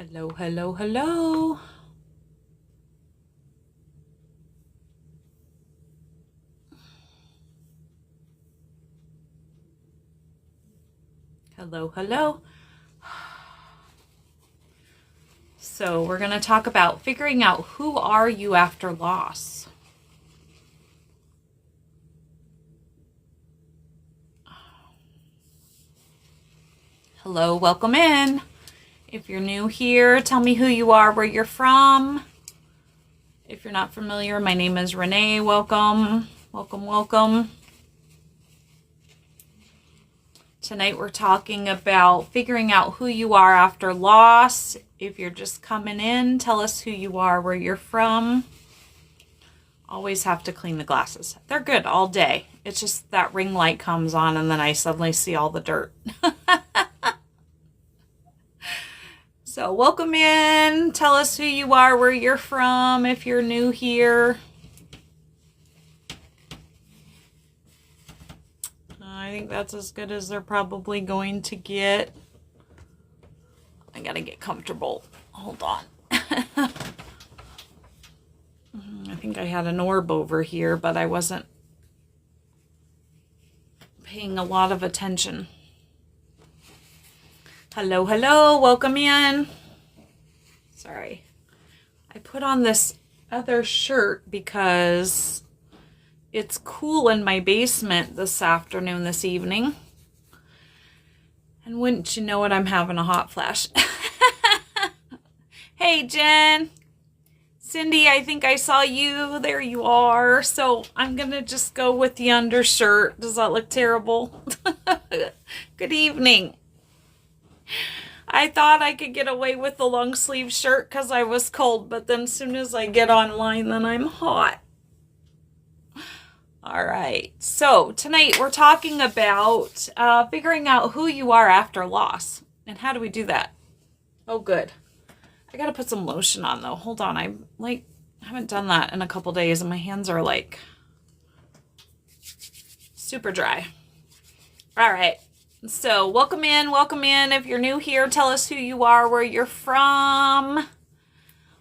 Hello, hello, hello. Hello, hello. So we're going to talk about figuring out who are you after loss. Hello, welcome in. If you're new here, tell me who you are, where you're from. If you're not familiar, my name is Renee. Welcome, welcome, welcome. Tonight we're talking about figuring out who you are after loss. If you're just coming in, tell us who you are, where you're from. Always have to clean the glasses. They're good all day. It's just that ring light comes on and then I suddenly see all the dirt. So welcome in. Tell us who you are, where you're from, if you're new here. I think that's as good as they're probably going to get. I gotta get comfortable. Hold on. I think I had an orb over here, but I wasn't paying a lot of attention. Hello, hello, welcome in. Sorry. I put on this other shirt because it's cool in my basement this evening. And wouldn't you know it, I'm having a hot flash. Hey, Jen. Cindy, I think I saw you. There you are. So I'm going to just go with the undershirt. Does that look terrible? Good evening. I thought I could get away with the long sleeve shirt because I was cold, but then as soon as I get online, then I'm hot. All right, so tonight we're talking about figuring out who you are after loss. And how do we do that? Oh, good. I got to put some lotion on, though. Hold on. I haven't done that in a couple days, and my hands are, super dry. All right. So welcome in, welcome in. If you're new here, tell us who you are, where you're from.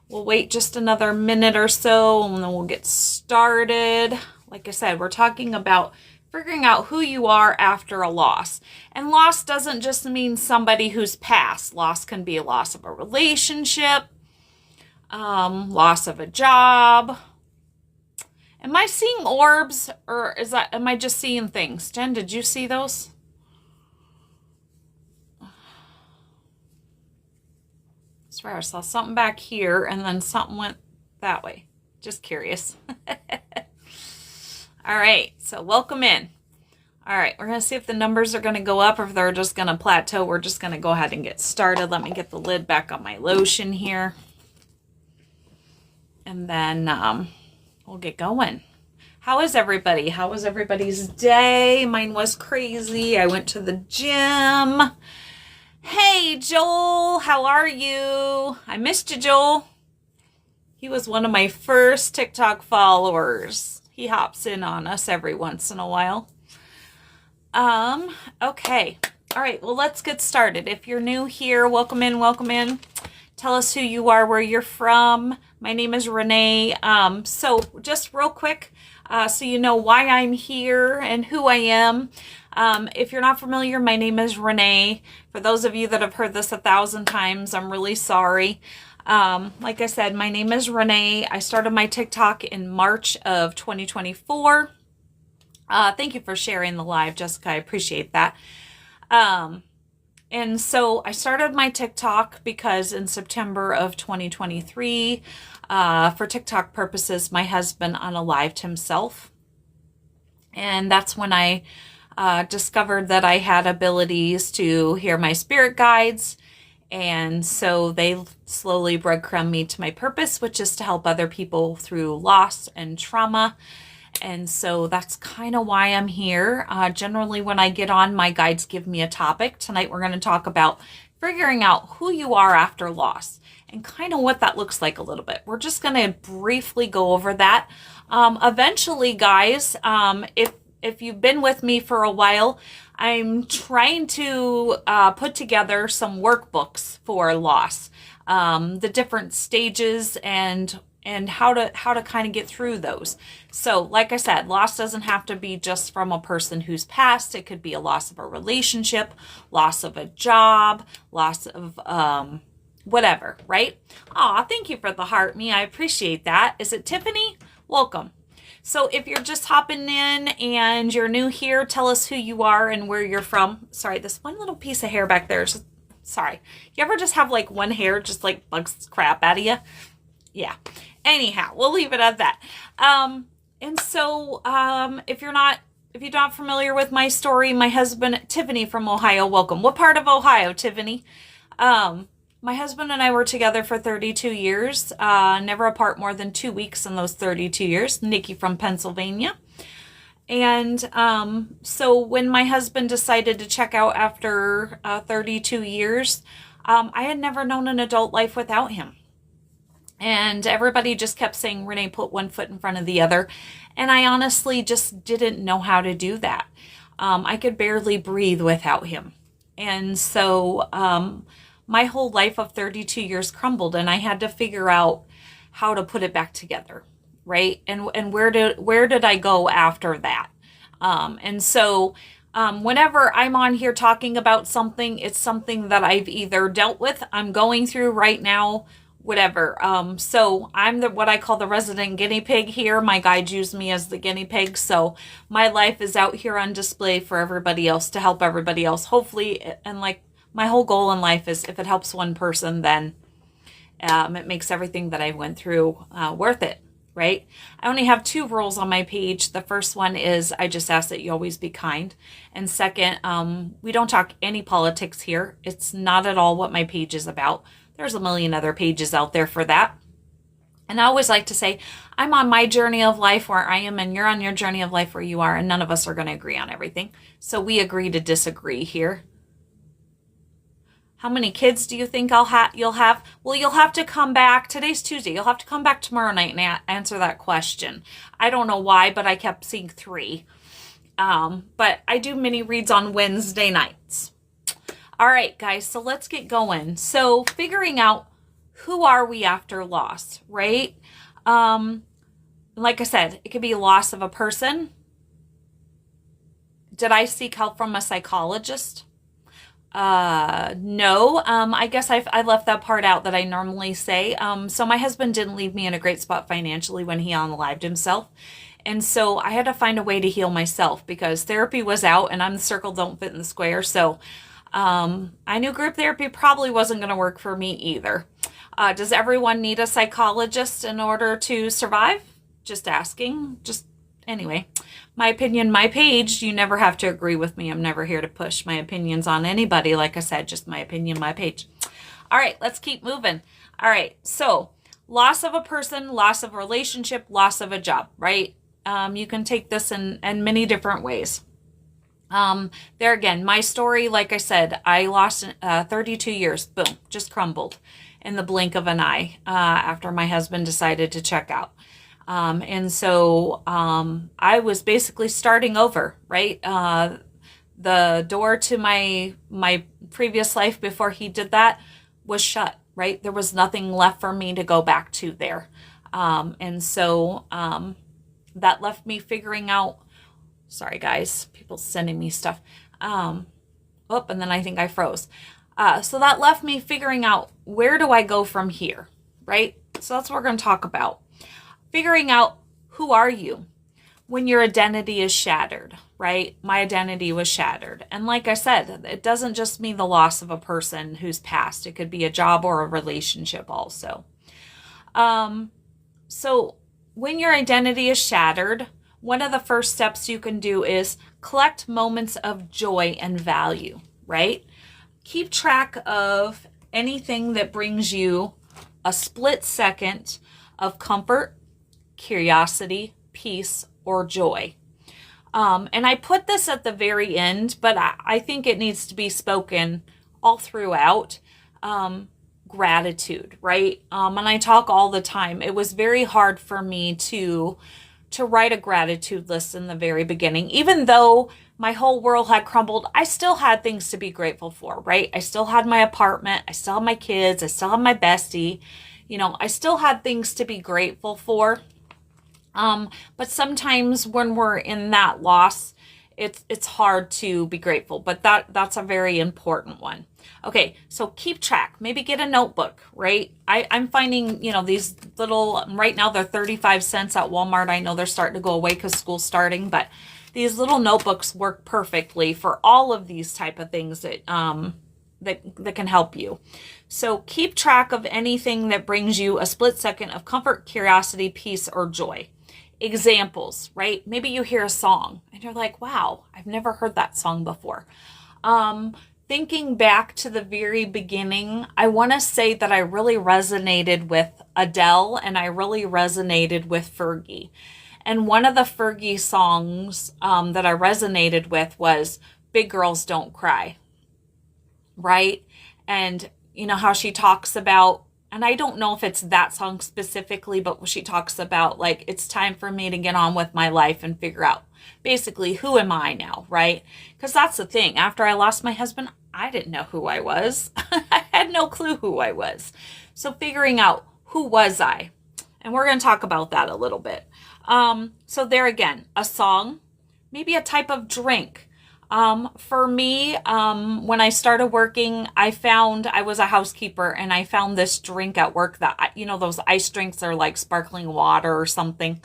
We'll wait just another minute or so and then we'll get started. Like I said, we're talking about figuring out who you are after a loss. And loss doesn't just mean somebody who's passed. Loss can be a loss of a relationship, loss of a job. Am I seeing orbs or am I just seeing things? Jen, did you see those? I swear I saw something back here and then something went that way. Just curious. All right, so welcome in. All right, we're going to see if the numbers are going to go up or if they're just going to plateau. We're just going to go ahead and get started. Let me get the lid back on my lotion here. And then we'll get going. How is everybody? How was everybody's day? Mine was crazy. I went to the gym. Hey, Joel, how are you? I missed you, Joel. He was one of my first TikTok followers. He hops in on us every once in a while. Okay. All right, well, let's get started. If you're new here, welcome in, welcome in. Tell us who you are, where you're from. My name is Renee. So just real quick, so you know why I'm here and who I am. If you're not familiar, my name is Renee. For those of you that have heard this 1,000 times, I'm really sorry. Like I said, my name is Renee. I started my TikTok in March of 2024. Thank you for sharing the live, Jessica. I appreciate that. And so I started my TikTok because in September of 2023, for TikTok purposes, my husband unalived himself. And that's when I discovered that I had abilities to hear my spirit guides. And so they slowly breadcrumb me to my purpose, which is to help other people through loss and trauma. And so that's kind of why I'm here. Generally, when I get on, my guides give me a topic. Tonight, we're going to talk about figuring out who you are after loss and kind of what that looks like a little bit. We're just going to briefly go over that. Eventually, guys, if you've been with me for a while, I'm trying to put together some workbooks for loss, the different stages and how to kind of get through those. So, like I said, loss doesn't have to be just from a person who's passed. It could be a loss of a relationship, loss of a job, loss of whatever, right? Aw, thank you for the heart, me. I appreciate that. Is it Tiffany? Welcome. So if you're just hopping in and you're new here, tell us who you are and where you're from. Sorry, this one little piece of hair back there is, sorry. You ever just have like one hair just like bugs crap out of you? Yeah. Anyhow, we'll leave it at that. And so if you're not familiar with my story, my husband, Tiffany from Ohio, welcome. What part of Ohio, Tiffany? My husband and I were together for 32 years, never apart more than 2 weeks in those 32 years. Nikki from Pennsylvania. And so when my husband decided to check out after 32 years, I had never known an adult life without him. And everybody just kept saying, Renee, put one foot in front of the other. And I honestly just didn't know how to do that. I could barely breathe without him. And so my whole life of 32 years crumbled, and I had to figure out how to put it back together, right? And where did I go after that? And so whenever I'm on here talking about something, it's something that I've either dealt with, I'm going through right now, whatever. So I'm what I call the resident guinea pig here. My guides use me as the guinea pig. So my life is out here on display for everybody else to help everybody else. Hopefully, and like my whole goal in life is if it helps one person, then it makes everything that I went through worth it, right? I only have 2 rules on my page. The first one is I just ask that you always be kind. And second, we don't talk any politics here. It's not at all what my page is about. There's a million other pages out there for that. And I always like to say, I'm on my journey of life where I am, and you're on your journey of life where you are, and none of us are going to agree on everything. So we agree to disagree here. How many kids do you think you'll have? Well, you'll have to come back. Today's Tuesday. You'll have to come back tomorrow night and answer that question. I don't know why, but I kept seeing 3. But I do mini reads on Wednesday nights. All right, guys, so let's get going. So figuring out who are we after loss, right? Like I said, it could be loss of a person. Did I seek help from a psychologist? No. I guess I left that part out that I normally say. So my husband didn't leave me in a great spot financially when he unalived himself. And so I had to find a way to heal myself because therapy was out and I'm the circle don't fit in the square. So I knew group therapy probably wasn't going to work for me either. Does everyone need a psychologist in order to survive? Just asking. Anyway, my opinion, my page. You never have to agree with me. I'm never here to push my opinions on anybody. Like I said, just my opinion, my page. All right, let's keep moving. All right, so loss of a person, loss of a relationship, loss of a job, right? You can take this in many different ways. There again, my story, like I said, I lost 32 years. Boom, just crumbled in the blink of an eye after my husband decided to check out. And so I was basically starting over, right? The door to my previous life before he did that was shut, right? There was nothing left for me to go back to there. And so that left me figuring out, sorry guys, people sending me stuff. And then I think I froze. So that left me figuring out, where do I go from here, right? So that's what we're going to talk about. Figuring out, who are you when your identity is shattered, right? My identity was shattered. And like I said, it doesn't just mean the loss of a person who's passed. It could be a job or a relationship also. So when your identity is shattered, one of the first steps you can do is collect moments of joy and value, right? Keep track of anything that brings you a split second of comfort, curiosity, peace, or joy. And I put this at the very end, but I think it needs to be spoken all throughout. Gratitude, right? And I talk all the time. It was very hard for me to to write a gratitude list in the very beginning. Even though my whole world had crumbled, I still had things to be grateful for, right? I still had my apartment. I still had my kids. I still had my bestie. I still had things to be grateful for. But sometimes when we're in that loss, it's hard to be grateful, but that's a very important one. Okay, so keep track. Maybe get a notebook, right? I'm finding, these little, right now they're 35 cents at Walmart. I know they're starting to go away because school's starting, but these little notebooks work perfectly for all of these type of things that can help you. So keep track of anything that brings you a split second of comfort, curiosity, peace, or joy. Examples, right? Maybe you hear a song and you're like, wow, I've never heard that song before. Thinking back to the very beginning, I want to say that I really resonated with Adele and I really resonated with Fergie. And one of the Fergie songs that I resonated with was Big Girls Don't Cry, right? And you know how she talks about, and I don't know if it's that song specifically, but she talks about like, it's time for me to get on with my life and figure out basically who am I now, right? Because that's the thing. After I lost my husband, I didn't know who I was. I had no clue who I was. So figuring out who was I, and we're going to talk about that a little bit. So there again, a song, maybe a type of drink. For me, when I started working, I was a housekeeper and I found this drink at work that, those ice drinks are like sparkling water or something.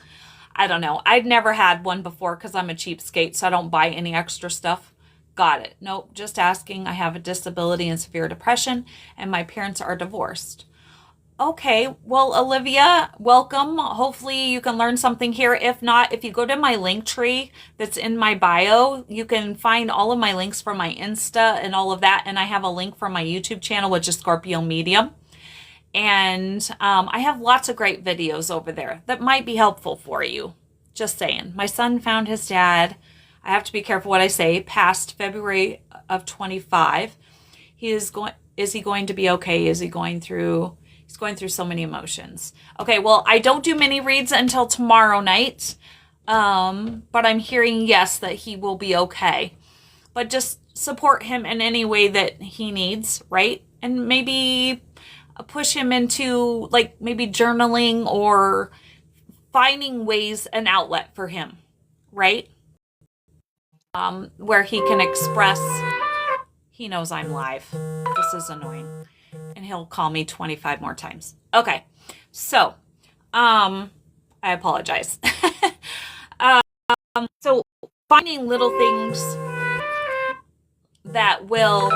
I don't know. I'd never had one before because I'm a cheapskate, so I don't buy any extra stuff. Got it. Nope. Just asking. I have a disability and severe depression and my parents are divorced. Okay, well, Olivia, welcome. Hopefully you can learn something here. If not, if you go to my link tree that's in my bio, you can find all of my links for my Insta and all of that. And I have a link for my YouTube channel, which is Scorpio Medium. And I have lots of great videos over there that might be helpful for you. Just saying. My son found his dad. I have to be careful what I say. Past February of 25. Is he going to be okay? He's going through so many emotions. Okay, well, I don't do mini reads until tomorrow night. But I'm hearing yes, that he will be okay. But just support him in any way that he needs, right? And maybe push him into like maybe journaling or finding ways, an outlet for him, right? Where he can express, he knows I'm live. This is annoying. And he'll call me 25 more times. Okay. So, I apologize. So finding little things that will,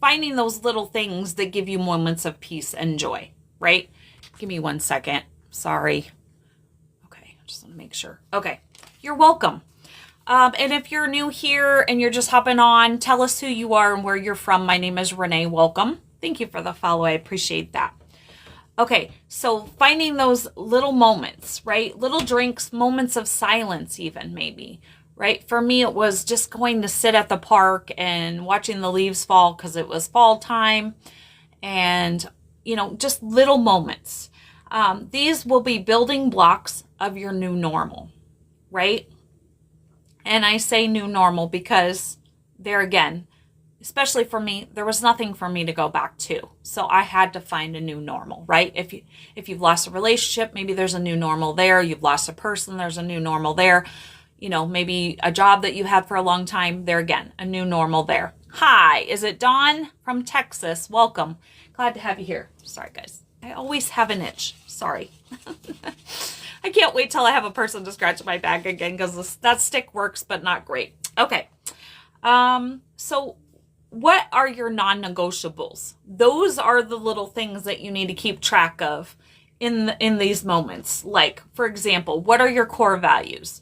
finding those little things that give you moments of peace and joy, right? Give me 1 second. Sorry. Okay. I just want to make sure. Okay. You're welcome. And if you're new here and you're just hopping on, tell us who you are and where you're from. My name is Renee. Welcome. Thank you for the follow. I appreciate that. Okay, so finding those little moments, right? Little drinks, moments of silence even maybe, right? For me, it was just going to sit at the park and watching the leaves fall because it was fall time and, just little moments. These will be building blocks of your new normal, right? And I say new normal because there again, especially for me, there was nothing for me to go back to. So I had to find a new normal, right? If you've lost a relationship, maybe there's a new normal there. You've lost a person, there's a new normal there. Maybe a job that you had for a long time, there again, a new normal there. Hi, is it Dawn from Texas? Welcome. Glad to have you here. Sorry, guys. I always have an itch. Sorry. I can't wait till I have a person to scratch my back again because that stick works, but not great. Okay. So what are your non-negotiables? Those are the little things that you need to keep track of in these moments. Like, for example, what are your core values?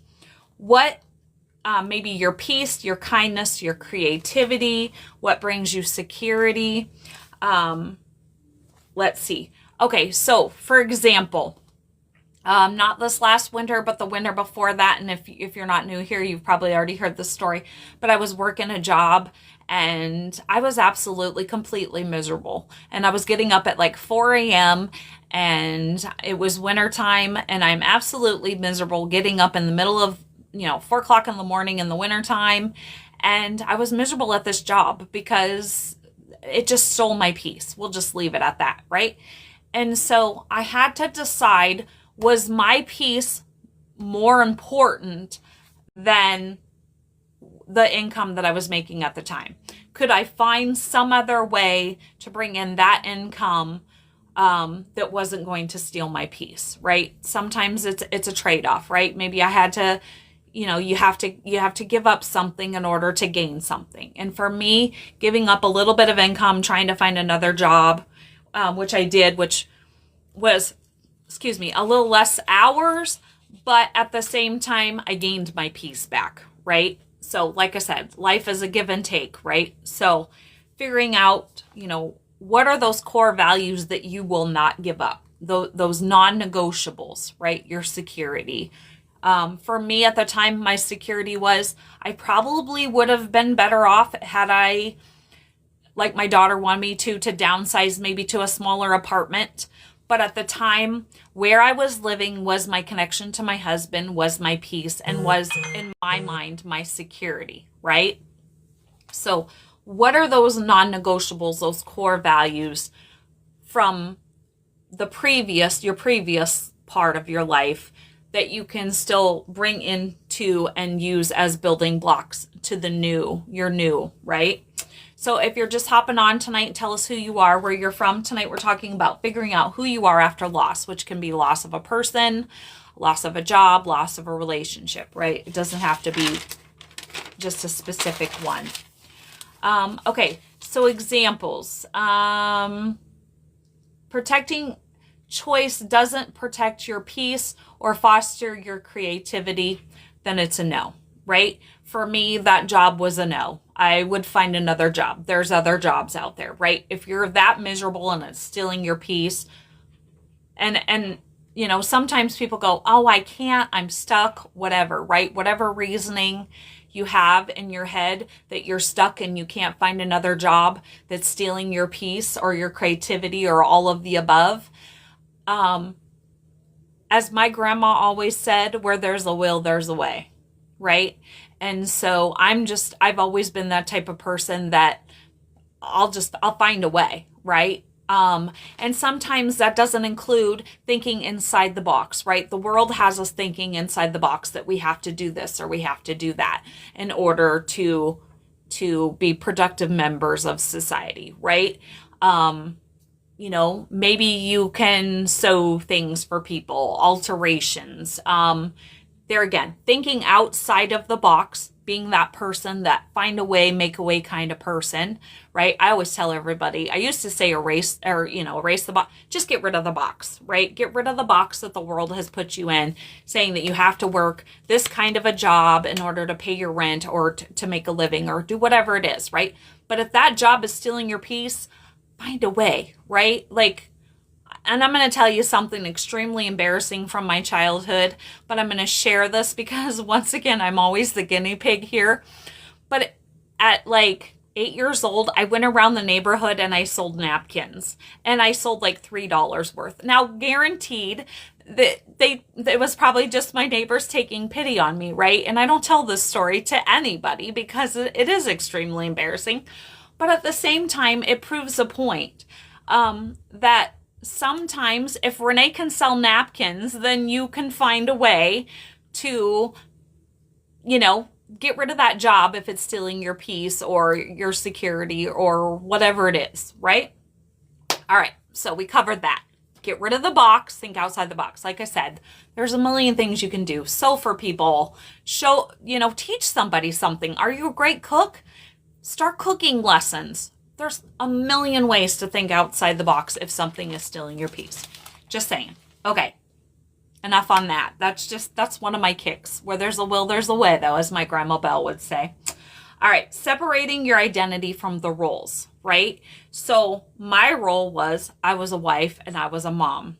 What maybe your peace, your kindness, your creativity, what brings you security? Let's see. Okay, so for example, not this last winter, but the winter before that. And if you're not new here, you've probably already heard this story, but I was working a job And I was absolutely, completely miserable. And I was getting up at like 4 a.m. and it was wintertime, and I'm absolutely miserable getting up in the middle of, 4 o'clock in the morning in the wintertime. And I was miserable at this job because it just stole my peace. We'll just leave it at that, right? And so I had to decide, was my peace more important than the income that I was making at the time? Could I find some other way to bring in that income that wasn't going to steal my peace, right? Sometimes it's a trade-off, right? Maybe I had to, you have to give up something in order to gain something. And for me, giving up a little bit of income, trying to find another job, which I did, which was, a little less hours, but at the same time, I gained my peace back, right? So like I said, life is a give and take, right? So figuring out, what are those core values that you will not give up? Those non-negotiables, right? Your security. For me at the time, my security was, I probably would have been better off had I, like my daughter wanted me to downsize maybe to a smaller apartment. But at the time, where I was living was my connection to my husband, was my peace, and was, in my mind, my security, right? So what are those non-negotiables, those core values from your previous part of your life that you can still bring into and use as building blocks to your new, right? So if you're just hopping on tonight, tell us who you are, where you're from. Tonight we're talking about figuring out who you are after loss, which can be loss of a person, loss of a job, loss of a relationship, right? It doesn't have to be just a specific one. Okay, so examples. Protecting choice doesn't protect your peace or foster your creativity, then it's a no, right? For me, that job was a no. I would find another job. There's other jobs out there, right? If you're that miserable and it's stealing your peace, and sometimes people go, oh, I can't, I'm stuck, whatever, right? Whatever reasoning you have in your head that you're stuck and you can't find another job that's stealing your peace or your creativity or all of the above. As my grandma always said, where there's a will, there's a way, right? And so I've always been that type of person that I'll find a way, right? And sometimes that doesn't include thinking inside the box, right? The world has us thinking inside the box that we have to do this or we have to do that in order to be productive members of society, right? Maybe you can sew things for people, alterations. There again, thinking outside of the box, being that person that find a way, make a way kind of person, right? I always tell everybody, I used to say erase the box, just get rid of the box, right? Get rid of the box that the world has put you in, saying that you have to work this kind of a job in order to pay your rent or to make a living or do whatever it is, right? But if that job is stealing your peace, find a way, right? And I'm going to tell you something extremely embarrassing from my childhood, but I'm going to share this because once again, I'm always the guinea pig here. But at 8 years old, I went around the neighborhood and I sold napkins, and I sold $3 worth. Now, guaranteed that it was probably just my neighbors taking pity on me, right? And I don't tell this story to anybody because it is extremely embarrassing. But at the same time, it proves a point that sometimes if Renee can sell napkins, then you can find a way to, get rid of that job if it's stealing your peace or your security or whatever it is, right? All right, so we covered that. Get rid of the box, think outside the box. Like I said, there's a million things you can do. Sew for people, teach somebody something. Are you a great cook? Start cooking lessons. There's a million ways to think outside the box if something is stealing your peace. Just saying. Okay. Enough on that. That's one of my kicks. Where there's a will, there's a way, though, as my grandma Belle would say. All right. Separating your identity from the roles, right? So my role was I was a wife and I was a mom.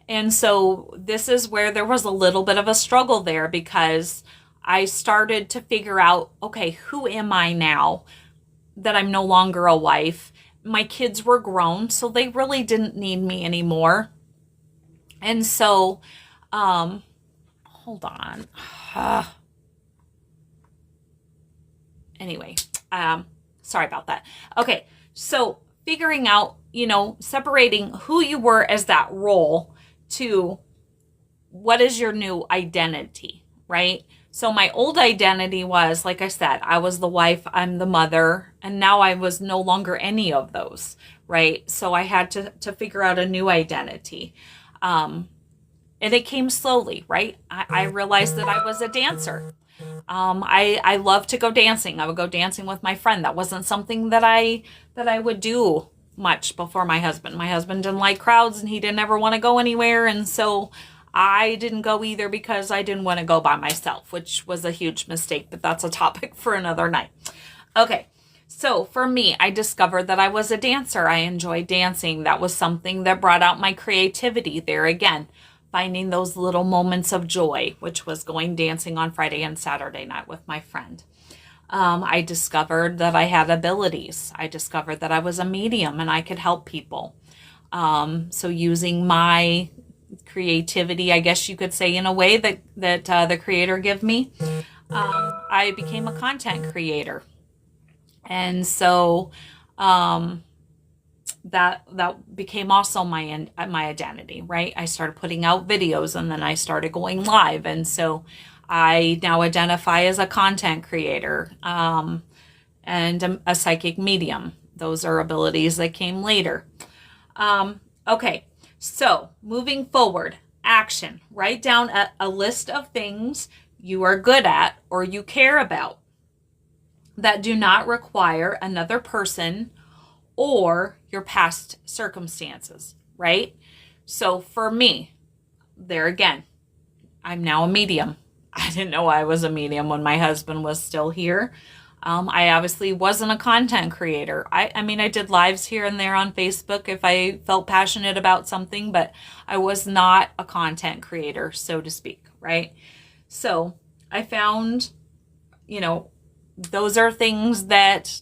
And so this is where there was a little bit of a struggle there because I started to figure out, okay, who am I now? that I'm no longer a wife. My kids were grown, so they really didn't need me anymore. And so, hold on. Anyway, sorry about that. Okay, so figuring out, separating who you were as that role to what is your new identity, right? So my old identity was, like I said, I was the wife, I'm the mother, and now I was no longer any of those, right? So I had to figure out a new identity. And it came slowly, right? I realized that I was a dancer. I love to go dancing. I would go dancing with my friend. That wasn't something that I would do much before my husband. My husband didn't like crowds and he didn't ever want to go anywhere. And so I didn't go either because I didn't want to go by myself, which was a huge mistake, but that's a topic for another night. Okay. So for me, I discovered that I was a dancer. I enjoyed dancing. That was something that brought out my creativity there again. Finding those little moments of joy, which was going dancing on Friday and Saturday night with my friend. I discovered that I had abilities. I discovered that I was a medium and I could help people. So using my creativity, I guess you could say, in a way that the Creator gave me, I became a content creator. And so that became also my identity, right? I started putting out videos and then I started going live. And so I now identify as a content creator and a psychic medium. Those are abilities that came later. Okay, so moving forward, action. Write down a list of things you are good at or you care about that do not require another person or your past circumstances, right? So for me, there again, I'm now a medium. I didn't know I was a medium when my husband was still here. I obviously wasn't a content creator. I mean, I did lives here and there on Facebook if I felt passionate about something, but I was not a content creator, so to speak, right? So I found, those are things that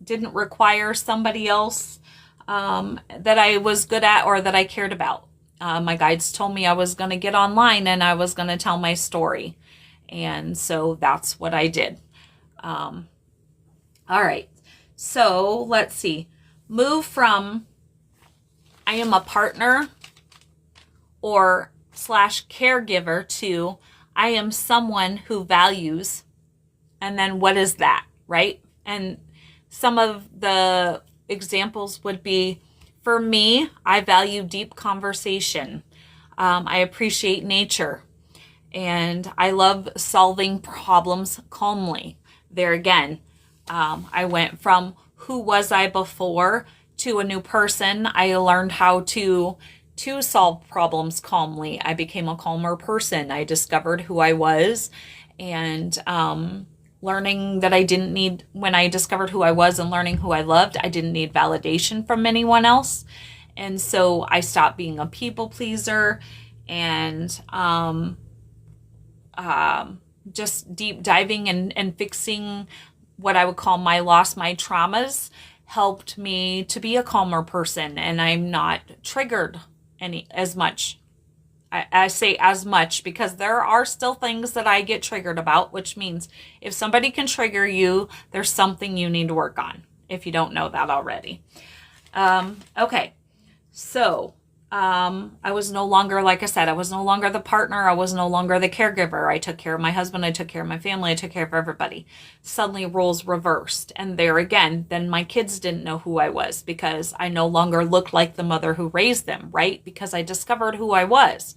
didn't require somebody else that I was good at or that I cared about. My guides told me I was going to get online and I was going to tell my story. And so that's what I did. All right. So let's see. Move from I am a partner or / caregiver to I am someone who values. And then what is that, right? And some of the examples would be, for me, I value deep conversation. I appreciate nature. And I love solving problems calmly. There again, I went from who was I before to a new person. I learned how to solve problems calmly. I became a calmer person. I discovered who I was and learning that I didn't need, when I discovered who I was and learning who I loved, I didn't need validation from anyone else. And so I stopped being a people pleaser and just deep diving and fixing what I would call my loss, my traumas, helped me to be a calmer person. And I'm not triggered as much. I say as much because there are still things that I get triggered about, which means if somebody can trigger you, there's something you need to work on, if you don't know that already. Okay, so I was no longer, like I said, I was no longer the partner. I was no longer the caregiver. I took care of my husband. I took care of my family. I took care of everybody. Suddenly roles reversed. And there again, then my kids didn't know who I was because I no longer looked like the mother who raised them, right? Because I discovered who I was.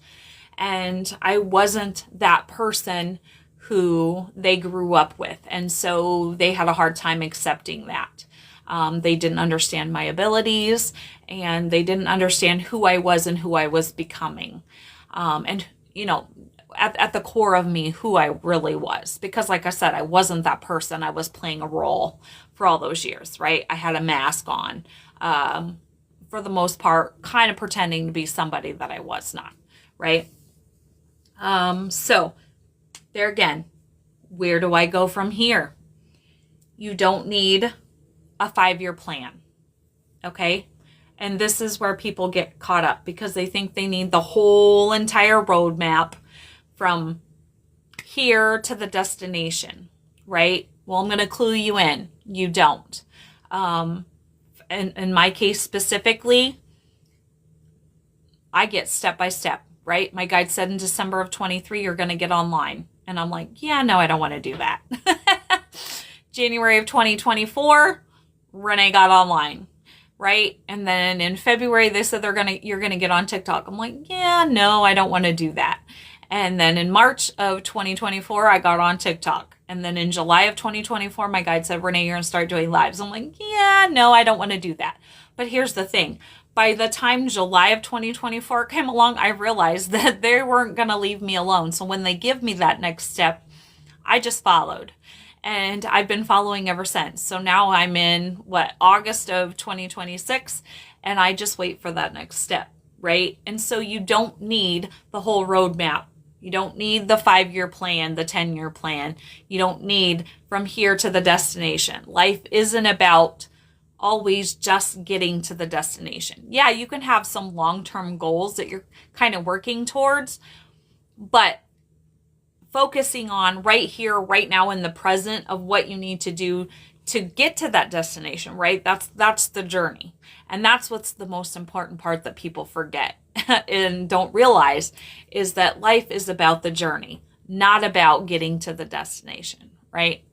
And I wasn't that person who they grew up with. And so they had a hard time accepting that. They didn't understand my abilities and they didn't understand who I was and who I was becoming. And, at the core of me, who I really was. Because like I said, I wasn't that person. I was playing a role for all those years, right? I had a mask on, for the most part, kind of pretending to be somebody that I was not, right? So there again, where do I go from here? You don't need a 5-year plan. Okay? And this is where people get caught up because they think they need the whole entire roadmap from here to the destination, right? Well, I'm going to clue you in. You don't. In my case specifically, I get step by step, right? My guide said in December of 23, you're going to get online. And I'm like, yeah, no, I don't want to do that. January of 2024, Renee got online, right? And then in February, they said you're going to get on TikTok. I'm like, yeah, no, I don't want to do that. And then in March of 2024, I got on TikTok. And then in July of 2024, my guide said, Renee, you're going to start doing lives. I'm like, yeah, no, I don't want to do that. But here's the thing. By the time July of 2024 came along, I realized that they weren't going to leave me alone. So when they give me that next step, I just followed. And I've been following ever since. So now I'm in, August of 2026, and I just wait for that next step, right? And so you don't need the whole roadmap. You don't need the 5-year plan, the 10-year plan. You don't need from here to the destination. Life isn't about always just getting to the destination. Yeah, you can have some long-term goals that you're kind of working towards, but focusing on right here, right now in the present of what you need to do to get to that destination, right? That's the journey. And that's what's the most important part that people forget and don't realize is that life is about the journey, not about getting to the destination, right?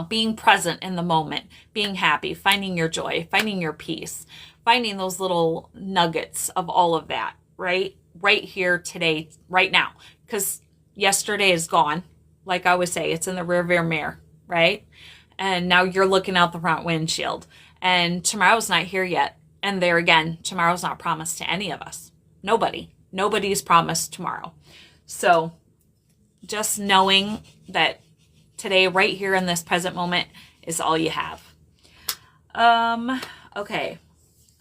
Being present in the moment, being happy, finding your joy, finding your peace, finding those little nuggets of all of that, right? Right here, today, right now. Because yesterday is gone. Like I always say, it's in the rearview mirror, right? And now you're looking out the front windshield. And tomorrow's not here yet. And there again, tomorrow's not promised to any of us. Nobody's promised tomorrow. So just knowing that today, right here in this present moment, is all you have. Okay.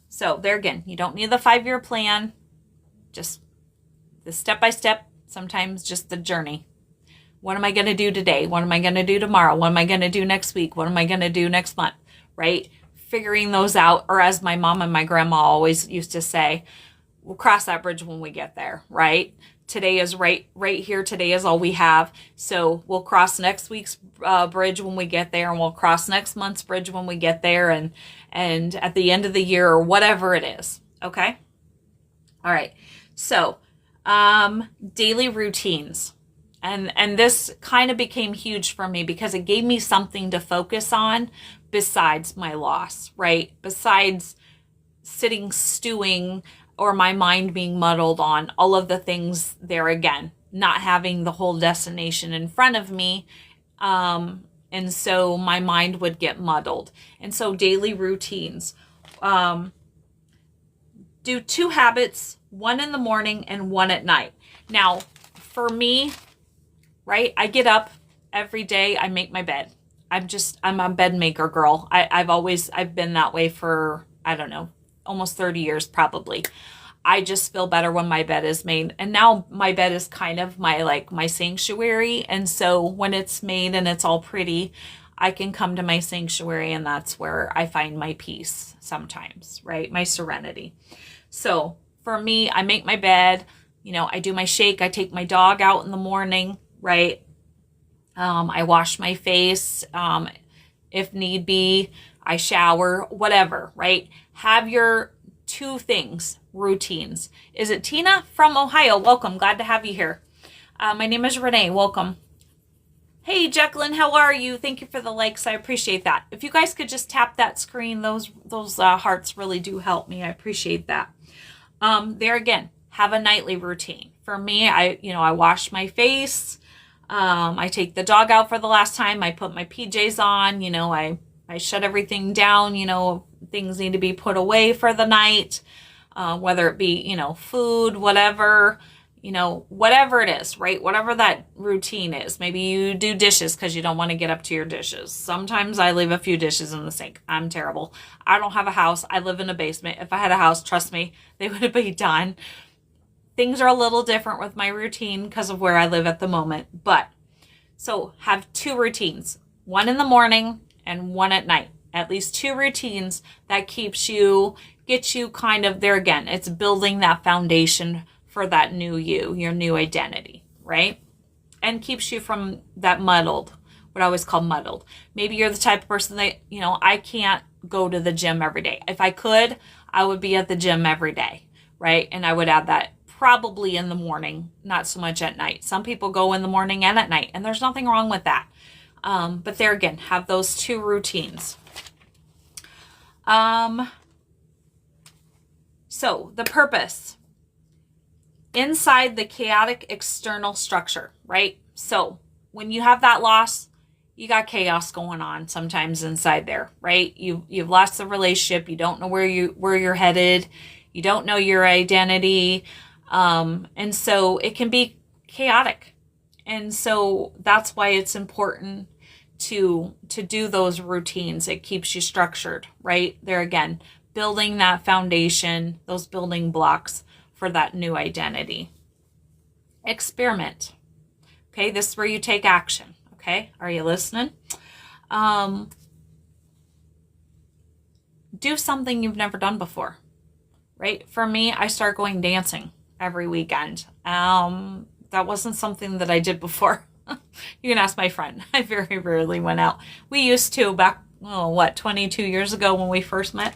So there again, you don't need the 5-year plan. Just the step-by-step, sometimes just the journey. What am I going to do today? What am I going to do tomorrow? What am I going to do next week? What am I going to do next month? Right? Figuring those out, or as my mom and my grandma always used to say, we'll cross that bridge when we get there, right? Today is right here. Today is all we have. So we'll cross next week's bridge when we get there, and we'll cross next month's bridge when we get there, and at the end of the year or whatever it is. Okay. All right. So, daily routines. And this kind of became huge for me because it gave me something to focus on besides my loss, right? Besides sitting stewing or my mind being muddled on all of the things there again, not having the whole destination in front of me. And so my mind would get muddled. And so daily routines. Do 2 habits, 1 in the morning and 1 at night. Now, for me, right, I get up every day, I make my bed. I'm a bed maker girl. I've been that way for, I don't know, almost 30 years probably. I just feel better when my bed is made. And now my bed is kind of my sanctuary. And so when it's made and it's all pretty, I can come to my sanctuary, and that's where I find my peace sometimes, right? My serenity. So for me, I make my bed, I do my shake. I take my dog out in the morning, right? I wash my face. If need be, I shower, whatever, right? Have your 2 things, routines. Is it Tina from Ohio? Welcome. Glad to have you here. My name is Renee. Welcome. Hey, Jacqueline, how are you? Thank you for the likes. I appreciate that. If you guys could just tap that screen, those hearts really do help me. I appreciate that. There again, have a nightly routine. For me, I wash my face. I take the dog out for the last time. I put my PJs on. I shut everything down. Things need to be put away for the night, whether it be, food, whatever. Whatever it is, right? Whatever that routine is. Maybe you do dishes because you don't want to get up to your dishes. Sometimes I leave a few dishes in the sink. I'm terrible. I don't have a house. I live in a basement. If I had a house, trust me, they would be done. Things are a little different with my routine because of where I live at the moment. But so have 2 routines, 1 in the morning and one at night. At least 2 routines that gets you kind of there again. It's building that foundation for that new you, your new identity, right? And keeps you from that muddled, what I always call muddled. Maybe you're the type of person that, I can't go to the gym every day. If I could, I would be at the gym every day, right? And I would add that probably in the morning, not so much at night. Some people go in the morning and at night, and there's nothing wrong with that. But there again, have those 2 routines. So the purpose inside the chaotic external structure, right? So when you have that loss, you got chaos going on sometimes inside there, right? You've lost the relationship. You don't know where you're headed. You don't know your identity. And so it can be chaotic. And so that's why it's important to do those routines. It keeps you structured, right? There again, building that foundation, those building blocks for that new identity. Experiment. Okay, this is where you take action. Okay, are you listening? Do something you've never done before, right? For me, I start going dancing every weekend. That wasn't something that I did before. You can ask my friend. I very rarely went out. We used to back, 22 years ago when we first met.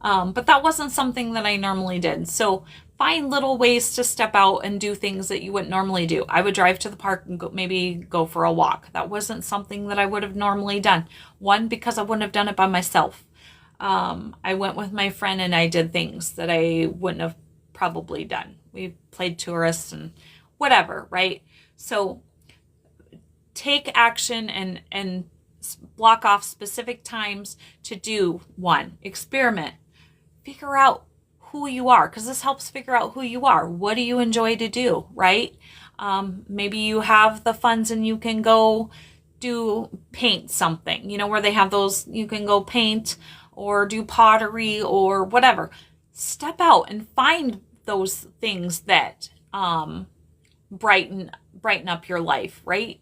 But that wasn't something that I normally did. So find little ways to step out and do things that you wouldn't normally do. I would drive to the park and maybe go for a walk. That wasn't something that I would have normally done. One, because I wouldn't have done it by myself. I went with my friend and I did things that I wouldn't have probably done. We played tourists and whatever, right? So take action and block off specific times to do one. Experiment. Figure out who you are, because this helps figure out who you are. What do you enjoy to do, right? Maybe you have the funds and you can go paint something, where they have those, you can go paint or do pottery or whatever. Step out and find those things that brighten up your life, right?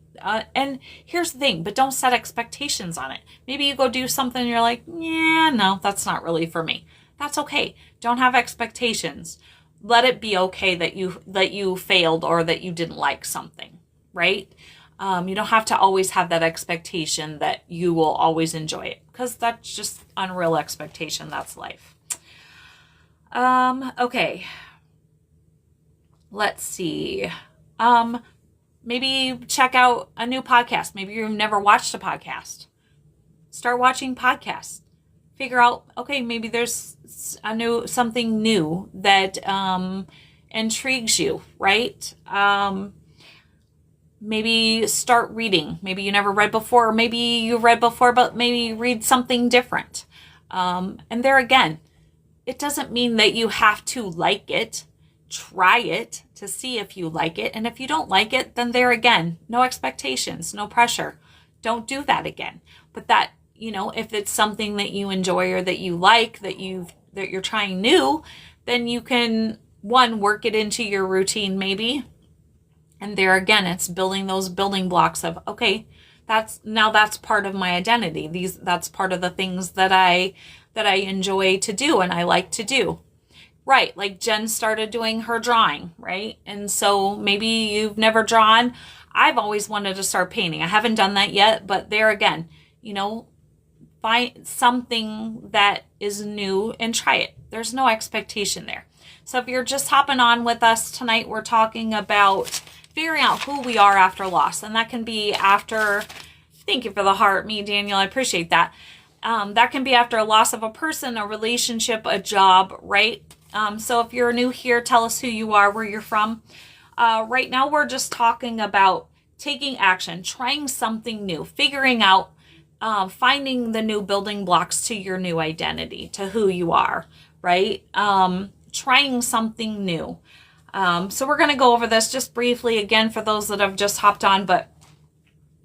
And here's the thing, but don't set expectations on it. Maybe you go do something and you're like, yeah, no, that's not really for me. That's okay. Don't have expectations. Let it be okay that you failed or that you didn't like something, right? You don't have to always have that expectation that you will always enjoy it, because that's just unreal expectation. That's life. Okay. Let's see. Maybe check out a new podcast. Maybe you've never watched a podcast. Start watching podcasts. Figure out, okay, maybe there's something new that intrigues you, right? Maybe start reading. Maybe you never read before, or maybe you read before, but maybe read something different. And there again, it doesn't mean that you have to like it. Try it to see if you like it. And if you don't like it, then there again, no expectations, no pressure. Don't do that again. But that, if it's something that you enjoy or that you like, that you're trying new, then you can, one, work it into your routine maybe. And there again, it's building those building blocks of, okay, that's part of my identity. That's part of the things that I enjoy to do and I like to do. Right, like Jen started doing her drawing, right? And so maybe you've never drawn. I've always wanted to start painting. I haven't done that yet, but there again, find something that is new and try it. There's no expectation there. So if you're just hopping on with us tonight, we're talking about figuring out who we are after loss. And that can be after, thank you for the heart, me, Daniel, I appreciate that. That can be after a loss of a person, a relationship, a job, right? So if you're new here, tell us who you are, where you're from. Right now, we're just talking about taking action, trying something new, figuring out, finding the new building blocks to your new identity, to who you are, right? Trying something new. So we're going to go over this just briefly again for those that have just hopped on, but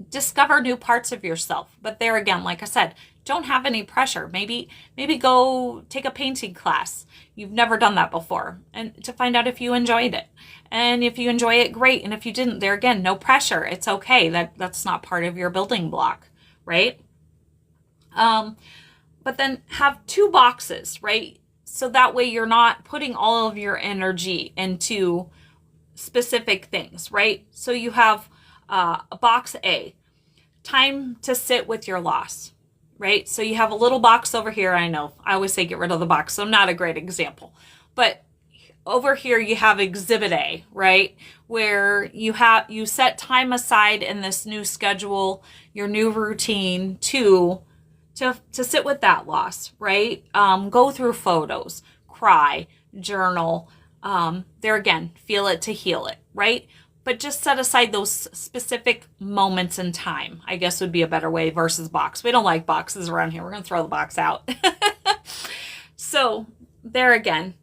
discover new parts of yourself. But there again, like I said, don't have any pressure. Maybe go take a painting class. You've never done that before, and to find out if you enjoyed it. And if you enjoy it, great. And if you didn't, there again, no pressure. It's okay. That's not part of your building block, right? But then have 2 boxes, right? So that way you're not putting all of your energy into specific things, right? So you have a box A, time to sit with your loss, right? So you have a little box over here. I know I always say get rid of the box, so I'm not a great example. But over here you have exhibit A, right? Where you set time aside in this new schedule, your new routine to sit with that loss, right? Go through photos, cry, journal. There again, feel it to heal it, right? But just set aside those specific moments in time, I guess would be a better way versus box. We don't like boxes around here. We're going to throw the box out. So there again,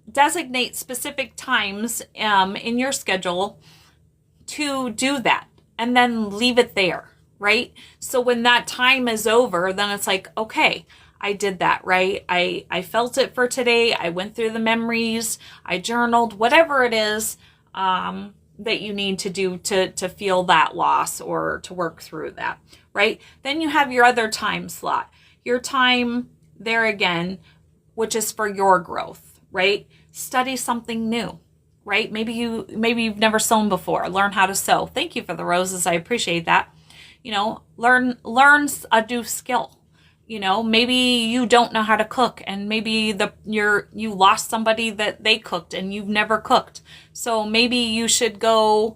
designate specific times in your schedule to do that and then leave it there, right? So when that time is over, then it's like, okay, I did that, right? I felt it for today. I went through the memories. I journaled, whatever it is that you need to do to feel that loss or to work through that, right? Then you have your other time slot, your time there again, which is for your growth, right? Study something new, right? Maybe you've never sewn before. Learn how to sew. Thank you for the roses. I appreciate that. Learn a new skill. Maybe you don't know how to cook, and maybe you lost somebody that they cooked and you've never cooked. So maybe you should go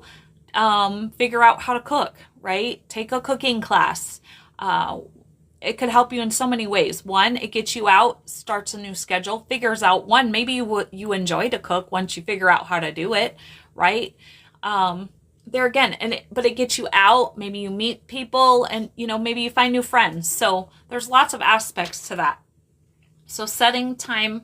figure out how to cook, right? Take a cooking class. It could help you in so many ways. One, it gets you out, starts a new schedule, figures out maybe you enjoy to cook once you figure out how to do it, right? There again, but it gets you out. Maybe you meet people and, maybe you find new friends. So there's lots of aspects to that. So setting time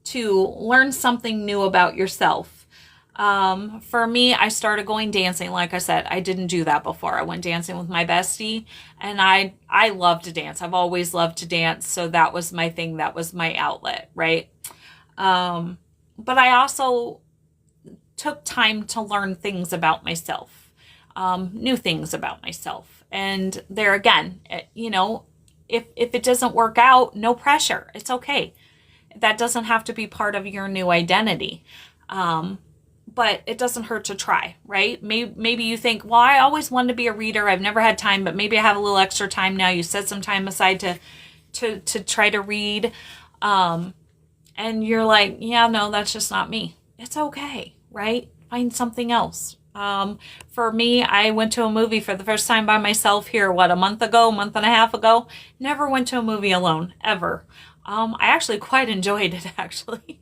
to learn something new about yourself. For me, I started going dancing. Like I said, I didn't do that before. I went dancing with my bestie, and I love to dance. I've always loved to dance. So that was my thing. That was my outlet, right? But I also took time to learn things about myself, new things about myself. And there again, if it doesn't work out, no pressure. It's okay. That doesn't have to be part of your new identity. But it doesn't hurt to try, right? Maybe you think, well, I always wanted to be a reader. I've never had time, but maybe I have a little extra time now. You set some time aside to try to read. And you're like, yeah, no, that's just not me. It's okay, right? Find something else. For me, I went to a movie for the first time by myself here, a month and a half ago. Never went to a movie alone, ever. I actually quite enjoyed it, actually.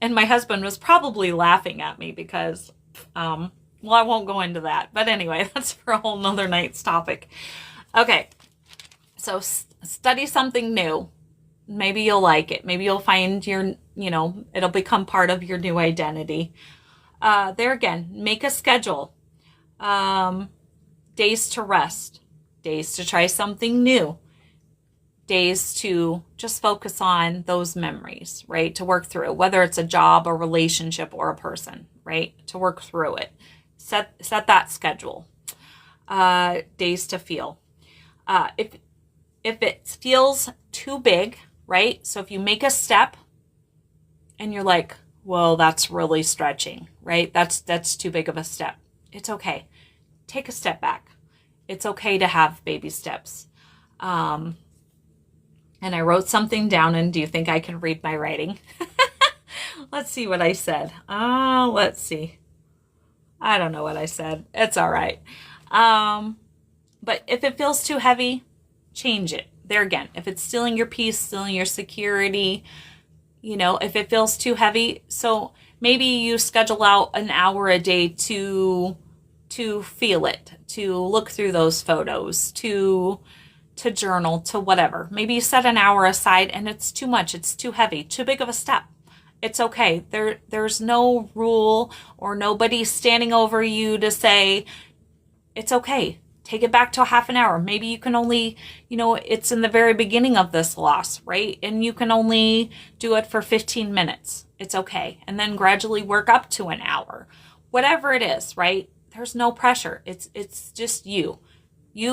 And my husband was probably laughing at me because, I won't go into that. But anyway, that's for a whole nother night's topic. Okay, so study something new. Maybe you'll like it. Maybe you'll find it'll become part of your new identity. There again, make a schedule. Days to rest. Days to try something new. Days to just focus on those memories, right? To work through, whether it's a job, a relationship, or a person, right? To work through it. Set that schedule. Days to feel. If it feels too big, right? So if you make a step and you're like, well, that's really stretching, right? That's too big of a step. It's okay. Take a step back. It's okay to have baby steps. And I wrote something down, and do you think I can read my writing? Let's see what I said. Let's see. I don't know what I said. It's all right. But if it feels too heavy, change it. There again, if it's stealing your peace, stealing your security, if it feels too heavy, so maybe you schedule out an hour a day to feel it, to look through those photos, to journal, to whatever. Maybe you set an hour aside and it's too much, it's too heavy, too big of a step. It's okay. There's no rule or nobody standing over you to say, it's okay. Take it back to a half an hour. Maybe you can only, it's in the very beginning of this loss, right? And you can only do it for 15 minutes. It's okay. And then gradually work up to an hour. Whatever it is, right? There's no pressure. It's just you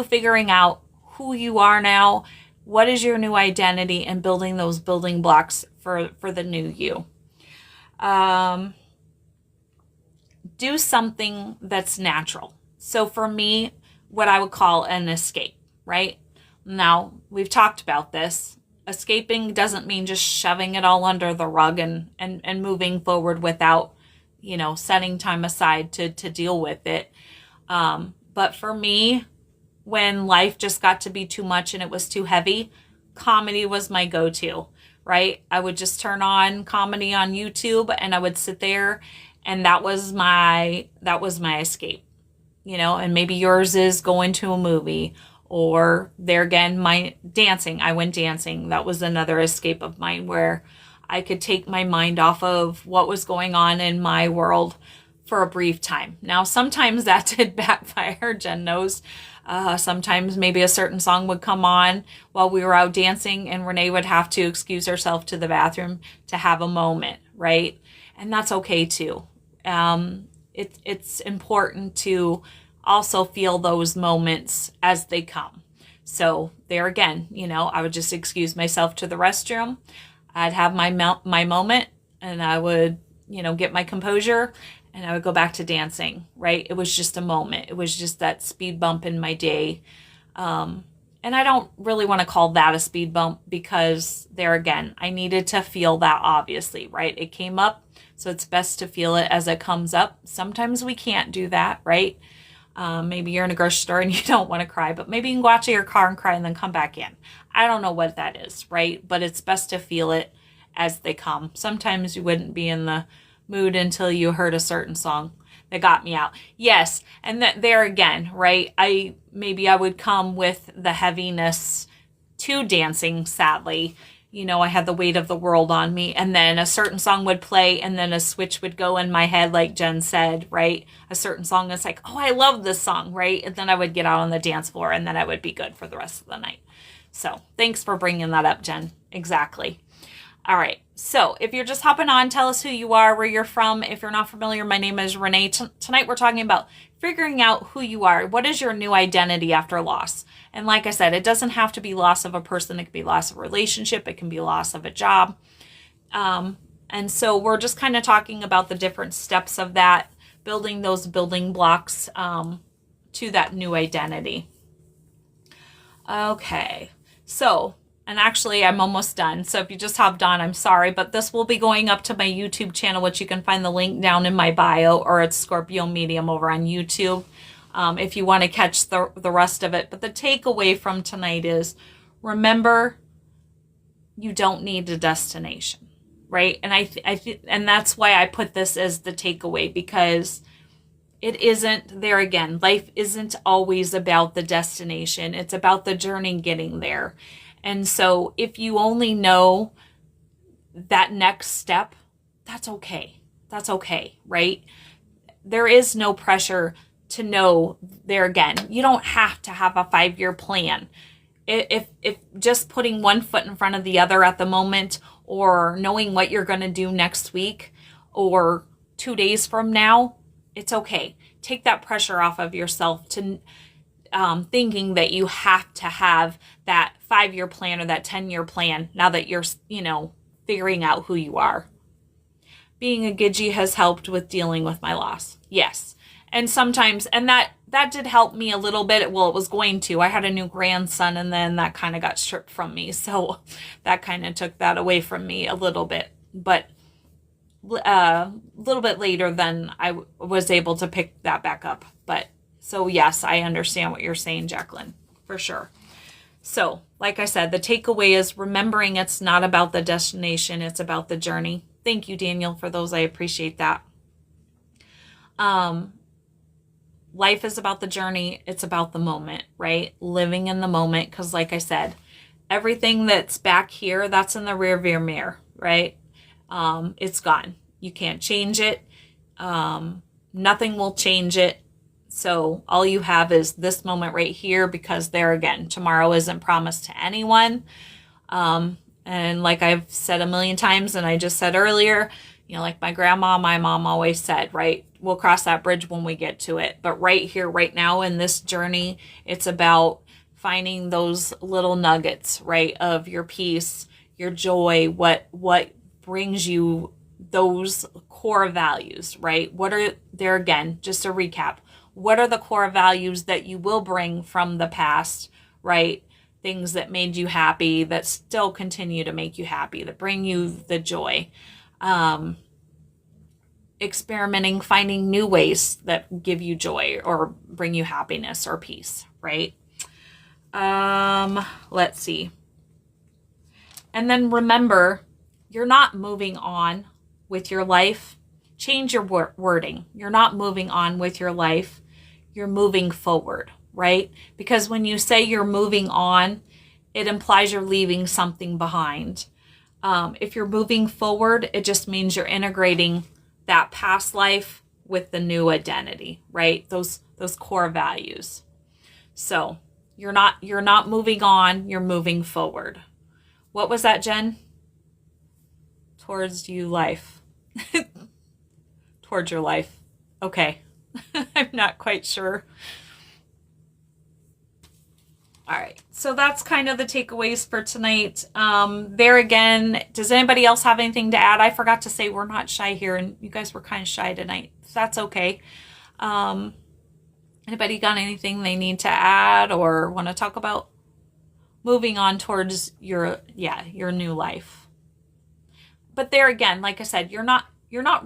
figuring out who you are now. What is your new identity, and building those building blocks for the new you. Do something that's natural. So for me, what I would call an escape, right? Now, we've talked about this. Escaping doesn't mean just shoving it all under the rug and moving forward without, setting time aside to deal with it. But for me, when life just got to be too much and it was too heavy, comedy was my go-to, right? I would just turn on comedy on YouTube and I would sit there, and that was my escape, and maybe yours is going to a movie, or there again, my dancing. I went dancing. That was another escape of mine where I could take my mind off of what was going on in my world for a brief time. Now, sometimes that did backfire. Jen knows. Sometimes maybe a certain song would come on while we were out dancing, and Renee would have to excuse herself to the bathroom to have a moment, right? And that's okay too. It's important to also feel those moments as they come. So there again, I would just excuse myself to the restroom. I'd have my moment, and I would, get my composure, and I would go back to dancing, right? It was just a moment. It was just that speed bump in my day. And I don't really want to call that a speed bump, because there again, I needed to feel that, obviously, right? It came up, so it's best to feel it as it comes up. Sometimes we can't do that, right? Maybe you're in a grocery store and you don't want to cry, but maybe you can go out to your car and cry and then come back in. I don't know what that is, right? But it's best to feel it as they come. Sometimes you wouldn't be in the mood until you heard a certain song that got me out. Yes, and there again, right? I would come with the heaviness to dancing, sadly. I had the weight of the world on me, and then a certain song would play, and then a switch would go in my head, like Jen said, right? A certain song is like, oh, I love this song, right? And then I would get out on the dance floor, and then I would be good for the rest of the night. So thanks for bringing that up, Jen. Exactly. All right. So if you're just hopping on, tell us who you are, where you're from. If you're not familiar, my name is Renee. Tonight we're talking about figuring out who you are. What is your new identity after loss? And like I said, it doesn't have to be loss of a person. It could be loss of a relationship. It can be loss of a job. And so we're just kind of talking about the different steps of that, building those building blocks to that new identity. Okay. So, and actually I'm almost done. So if you just hopped on, I'm sorry, but this will be going up to my YouTube channel, which you can find the link down in my bio, or it's Scorpio Medium over on YouTube. If you want to catch the rest of it. But the takeaway from tonight is, remember, you don't need a destination, right? And and that's why I put this as the takeaway, because it isn't, there again, life isn't always about the destination. It's about the journey getting there. And so if you only know that next step, that's okay. That's okay, right? There is no pressure to know, there again. You don't have to have a 5-year plan. If just putting one foot in front of the other at the moment, or knowing what you're going to do next week or 2 days from now, it's okay. Take that pressure off of yourself to thinking that you have to have that 5-year plan or that 10-year plan now that you're, figuring out who you are. Being a Gidgee has helped with dealing with my loss. Yes. And sometimes, and that did help me a little bit. Well, it was going to. I had a new grandson, and then that kind of got stripped from me. So that kind of took that away from me a little bit. But a little bit later, then I was able to pick that back up. But so yes, I understand what you're saying, Jacqueline, for sure. So like I said, the takeaway is remembering it's not about the destination. It's about the journey. Thank you, Daniel, for those. I appreciate that. Life is about the journey. It's about the moment, right? Living in the moment. Because like I said, everything that's back here, that's in the rear view mirror, right? It's gone. You can't change it. Nothing will change it. So all you have is this moment right here, because there again, tomorrow isn't promised to anyone. And like I've said a million times, and I just said earlier, like my grandma, my mom always said, right? We'll cross that bridge when we get to it. But right here, right now in this journey, it's about finding those little nuggets, right, of your peace, your joy, what brings you those core values, right? What are there again, just a recap. What are the core values that you will bring from the past, right? Things that made you happy, that still continue to make you happy, that bring you the joy. Experimenting, finding new ways that give you joy or bring you happiness or peace, right? Let's see. And then remember, you're not moving on with your life. Change your wording. You're not moving on with your life. You're moving forward, right? Because when you say you're moving on, it implies you're leaving something behind. If you're moving forward, it just means you're integrating that past life with the new identity, right? Those core values. So you're not moving on, you're moving forward. What was that, Jen? Towards you life. Towards your life. Okay. I'm not quite sure. All right. So that's kind of the takeaways for tonight. There again, does anybody else have anything to add? I forgot to say we're not shy here, and you guys were kind of shy tonight. So that's okay. Anybody got anything they need to add or want to talk about? Moving on towards your new life. But there again, like I said, you're not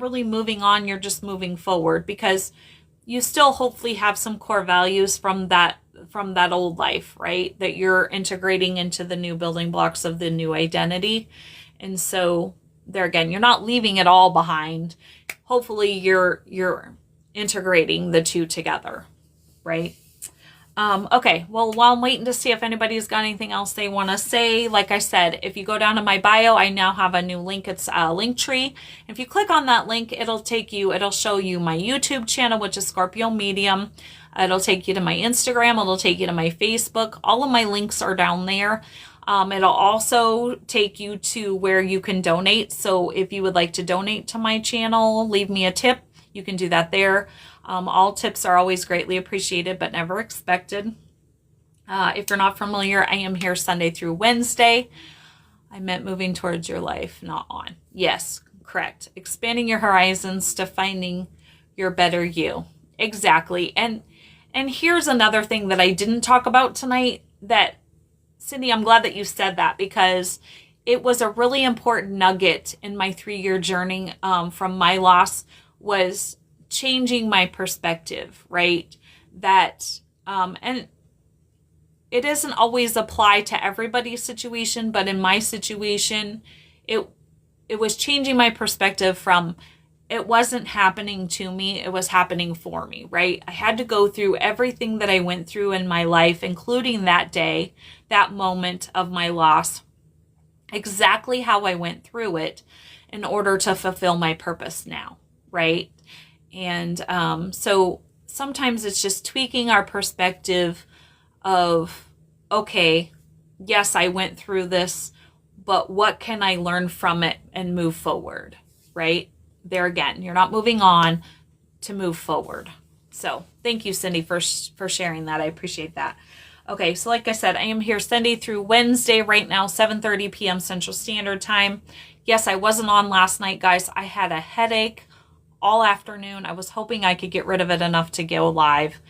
really moving on, you're just moving forward, because you still hopefully have some core values from that old life, right? That you're integrating into the new building blocks of the new identity. And so there again, you're not leaving it all behind. Hopefully you're integrating the two together, right? Okay, well, while I'm waiting to see if anybody's got anything else they want to say, like I said, if you go down to my bio, I now have a new link. It's a Linktree. If you click on that link, it'll show you my YouTube channel, which is Scorpio Medium. It'll take you to my Instagram. It'll take you to my Facebook. All of my links are down there. It'll also take you to where you can donate. So if you would like to donate to my channel, leave me a tip, you can do that there. All tips are always greatly appreciated, but never expected. If you're not familiar, I am here Sunday through Wednesday. I meant moving towards your life, not on. Yes, correct. Expanding your horizons to finding your better you. Exactly. And here's another thing that I didn't talk about tonight that, Cindy, I'm glad that you said that, because it was a really important nugget in my 3-year journey from my loss, was changing my perspective, right? That, and it doesn't always apply to everybody's situation, but in my situation, it was changing my perspective from, it wasn't happening to me, it was happening for me, right? I had to go through everything that I went through in my life, including that day, that moment of my loss, exactly how I went through it in order to fulfill my purpose now, right? And so sometimes it's just tweaking our perspective of, okay, yes, I went through this, but what can I learn from it and move forward, right? There again, you're not moving on to move forward. So thank you, Cindy, for sharing that. I appreciate that. Okay, so like I said, I am here Sunday through Wednesday right now, 7:30 p.m. Central Standard Time. Yes, I wasn't on last night, guys. I had a headache all afternoon. I was hoping I could get rid of it enough to go live.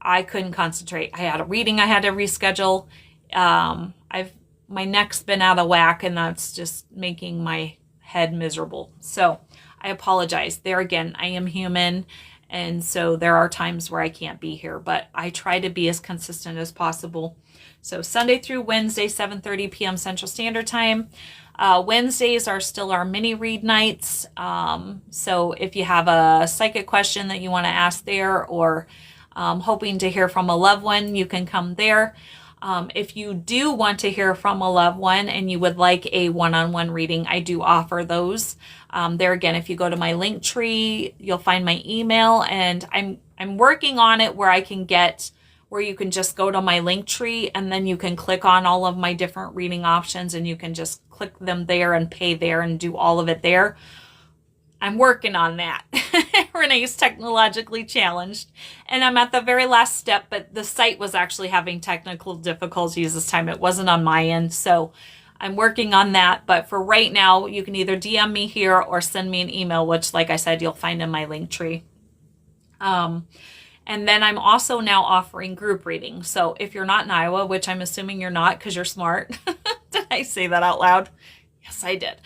I couldn't concentrate. I had a reading I had to reschedule. My neck's been out of whack, and that's just making my head miserable. So I apologize. There again, I am human, and so there are times where I can't be here, but I try to be as consistent as possible. So Sunday through Wednesday, 7:30 p.m. Central Standard Time. Wednesdays are still our mini read nights. So if you have a psychic question that you want to ask there, or hoping to hear from a loved one, you can come there. If you do want to hear from a loved one and you would like a one-on-one reading, I do offer those. There again, if you go to my Linktree, you'll find my email, and I'm working on it where you can just go to my Linktree, and then you can click on all of my different reading options, and you can just click them there and pay there and do all of it there. I'm working on that. Renee's technologically challenged, and I'm at the very last step, but the site was actually having technical difficulties this time. It wasn't on my end, so I'm working on that. But for right now, you can either DM me here or send me an email, which, like I said, you'll find in my link tree. And then I'm also now offering group reading. So if you're not in Iowa, which I'm assuming you're not because you're smart. Did I say that out loud? Yes, I did.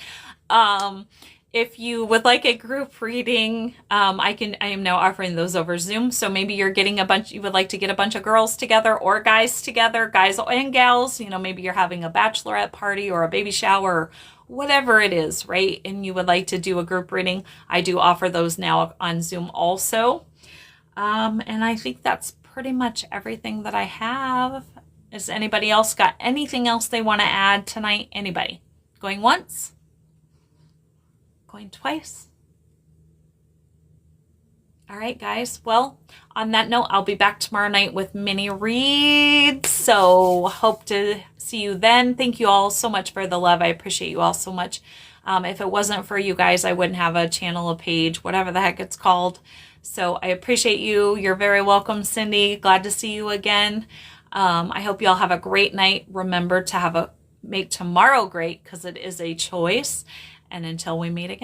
If you would like a group reading, I am now offering those over Zoom. So maybe you would like to get a bunch of girls together or guys together, guys and gals. Maybe you're having a bachelorette party or a baby shower, whatever it is, right? And you would like to do a group reading. I do offer those now on Zoom also. And I think that's pretty much everything that I have. Has anybody else got anything else they want to add tonight? Anybody? Going once? Going twice? All right, guys. Well, on that note, I'll be back tomorrow night with mini reads. So hope to see you then. Thank you all so much for the love. I appreciate you all so much. If it wasn't for you guys, I wouldn't have a channel, a page, whatever the heck it's called. So I appreciate you. You're very welcome, Cindy. Glad to see you again. I hope you all have a great night. Remember to make tomorrow great because it is a choice. And until we meet again.